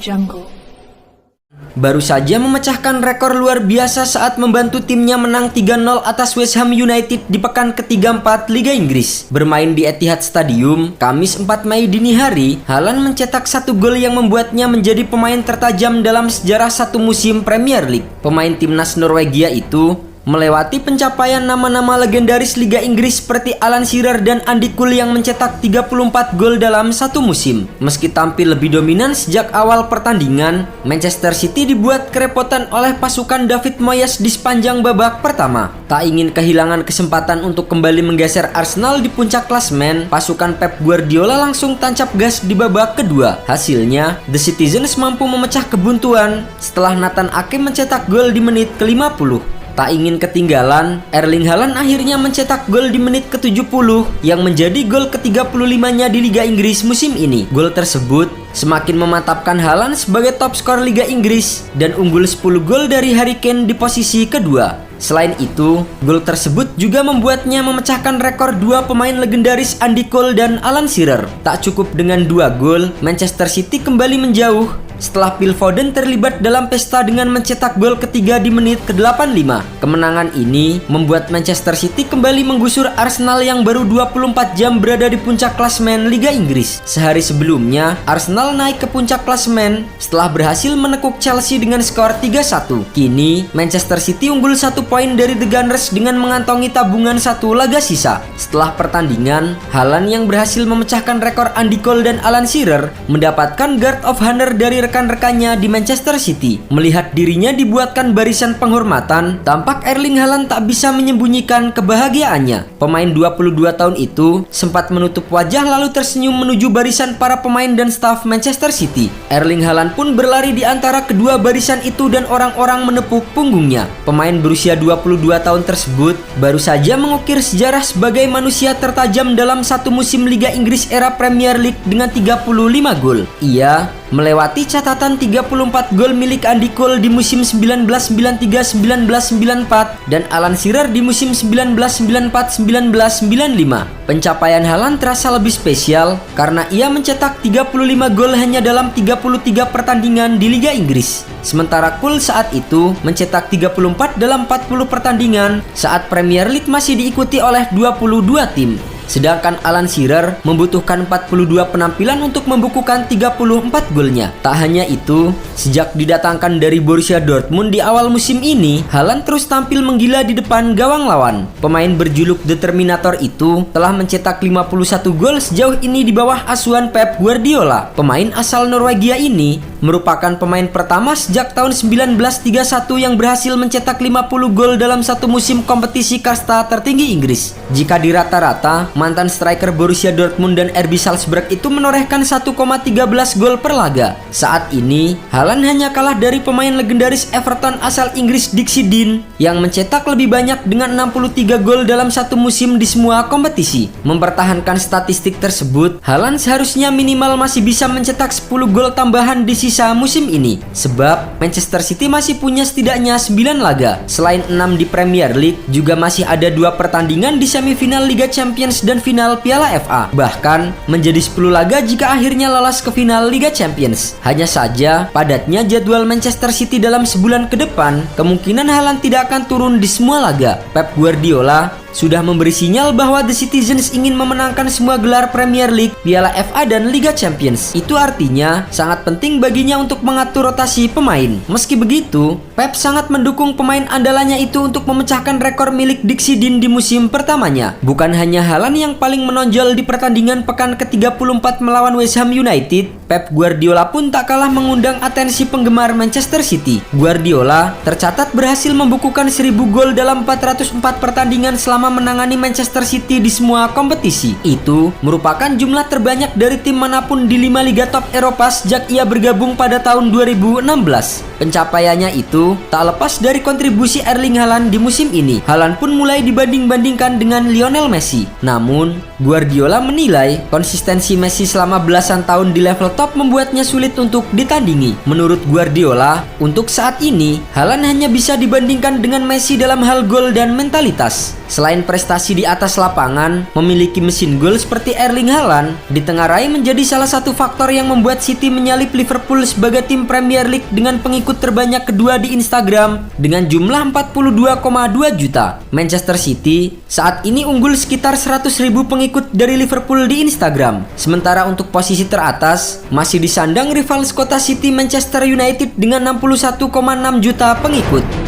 Jungle. Baru saja memecahkan rekor luar biasa saat membantu timnya menang 3-0 atas West Ham United di pekan ke-34 Liga Inggris. Bermain di Etihad Stadium, Kamis 4 Mei dini hari, Haaland mencetak 1 gol yang membuatnya menjadi pemain tertajam dalam sejarah satu musim Premier League. Pemain timnas Norwegia itu melewati pencapaian nama-nama legendaris Liga Inggris seperti Alan Shearer dan Andy Cole yang mencetak 34 gol dalam satu musim. Meski tampil lebih dominan sejak awal pertandingan, Manchester City dibuat kerepotan oleh pasukan David Moyes di sepanjang babak pertama. Tak ingin kehilangan kesempatan untuk kembali menggeser Arsenal di puncak klasemen, pasukan Pep Guardiola langsung tancap gas di babak kedua. Hasilnya, The Citizens mampu memecah kebuntuan setelah Nathan Ake mencetak gol di menit ke-50. Tak ingin ketinggalan, Erling Haaland akhirnya mencetak gol di menit ke-70 yang menjadi gol ke-35-nya di Liga Inggris musim ini. Gol tersebut semakin memantapkan Haaland sebagai top skor Liga Inggris dan unggul 10 gol dari Harry Kane di posisi kedua. Selain itu, gol tersebut juga membuatnya memecahkan rekor dua pemain legendaris Andy Cole dan Alan Shearer. Tak cukup dengan 2 gol, Manchester City kembali menjauh setelah Phil Foden terlibat dalam pesta dengan mencetak gol ketiga di menit ke-85. Kemenangan ini membuat Manchester City kembali menggusur Arsenal yang baru 24 jam berada di puncak klasemen Liga Inggris. Sehari sebelumnya, Arsenal naik ke puncak klasemen setelah berhasil menekuk Chelsea dengan skor 3-1. Kini, Manchester City unggul 1 poin dari The Gunners dengan mengantongi tabungan 1 laga sisa. Setelah pertandingan, Haaland yang berhasil memecahkan rekor Andy Cole dan Alan Shearer mendapatkan Guard of Honor dari rekan-rekannya di Manchester City. Melihat dirinya dibuatkan barisan penghormatan, tampak Erling Haaland tak bisa menyembunyikan kebahagiaannya. Pemain 22 tahun itu sempat menutup wajah lalu tersenyum menuju barisan para pemain dan staf Manchester City. Erling Haaland pun berlari di antara kedua barisan itu dan orang-orang menepuk punggungnya. Pemain berusia 22 tahun tersebut baru saja mengukir sejarah sebagai manusia tertajam dalam satu musim Liga Inggris era Premier League dengan 35 gol. Ia melewati catatan 34 gol milik Andy Cole di musim 1993-1994 dan Alan Shearer di musim 1994-1995. Pencapaian Haaland terasa lebih spesial karena ia mencetak 35 gol hanya dalam 33 pertandingan di Liga Inggris. Sementara Cole saat itu mencetak 34 dalam 40 pertandingan saat Premier League masih diikuti oleh 22 tim. Sedangkan Alan Shearer membutuhkan 42 penampilan untuk membukukan 34 golnya. Tak hanya itu, sejak didatangkan dari Borussia Dortmund di awal musim ini, Haaland terus tampil menggila di depan gawang lawan. Pemain berjuluk The Terminator itu telah mencetak 51 gol sejauh ini di bawah asuhan Pep Guardiola. Pemain asal Norwegia ini merupakan pemain pertama sejak tahun 1931 yang berhasil mencetak 50 gol dalam satu musim kompetisi kasta tertinggi Inggris. Jika dirata-rata, mantan striker Borussia Dortmund dan RB Salzburg itu menorehkan 1,13 gol per laga. Saat ini, Haaland hanya kalah dari pemain legendaris Everton asal Inggris Dixie Dean yang mencetak lebih banyak dengan 63 gol dalam satu musim di semua kompetisi. Mempertahankan statistik tersebut, Haaland seharusnya minimal masih bisa mencetak 10 gol tambahan di sisa musim ini. Sebab Manchester City masih punya setidaknya 9 laga. Selain 6 di Premier League, juga masih ada 2 pertandingan di semifinal Liga Champions dan final Piala FA. Bahkan menjadi 10 laga jika akhirnya lolos ke final Liga Champions. Hanya saja padatnya jadwal Manchester City dalam sebulan ke depan, kemungkinan Haaland tidak akan turun di semua laga. Pep Guardiola sudah memberi sinyal bahwa The Citizens ingin memenangkan semua gelar Premier League, Piala FA dan Liga Champions. Itu artinya sangat penting baginya untuk mengatur rotasi pemain. Meski begitu, Pep sangat mendukung pemain andalannya itu untuk memecahkan rekor milik Dixie Dean di musim pertamanya. Bukan hanya Haaland yang paling menonjol di pertandingan pekan ke-34 melawan West Ham United, Pep Guardiola pun tak kalah mengundang atensi penggemar Manchester City. Guardiola tercatat berhasil membukukan 1000 gol dalam 404 pertandingan selama menangani Manchester City di semua kompetisi. Itu merupakan jumlah terbanyak dari tim manapun di 5 liga top Eropa sejak ia bergabung pada tahun 2016. Pencapaiannya itu tak lepas dari kontribusi Erling Haaland di musim ini. Haaland pun mulai dibanding-bandingkan dengan Lionel Messi. Namun, Guardiola menilai konsistensi Messi selama belasan tahun di level top membuatnya sulit untuk ditandingi. Menurut Guardiola, untuk saat ini, Haaland hanya bisa dibandingkan dengan Messi dalam hal gol dan mentalitas. Selain prestasi di atas lapangan, memiliki mesin gol seperti Erling Haaland ditengarai menjadi salah satu faktor yang membuat City menyalip Liverpool sebagai tim Premier League dengan pengikut terbanyak kedua di Instagram dengan jumlah 42,2 juta. Manchester City saat ini unggul sekitar 100.000 pengikut dari Liverpool di Instagram. Sementara untuk posisi teratas masih disandang rival sekota City Manchester United dengan 61,6 juta pengikut.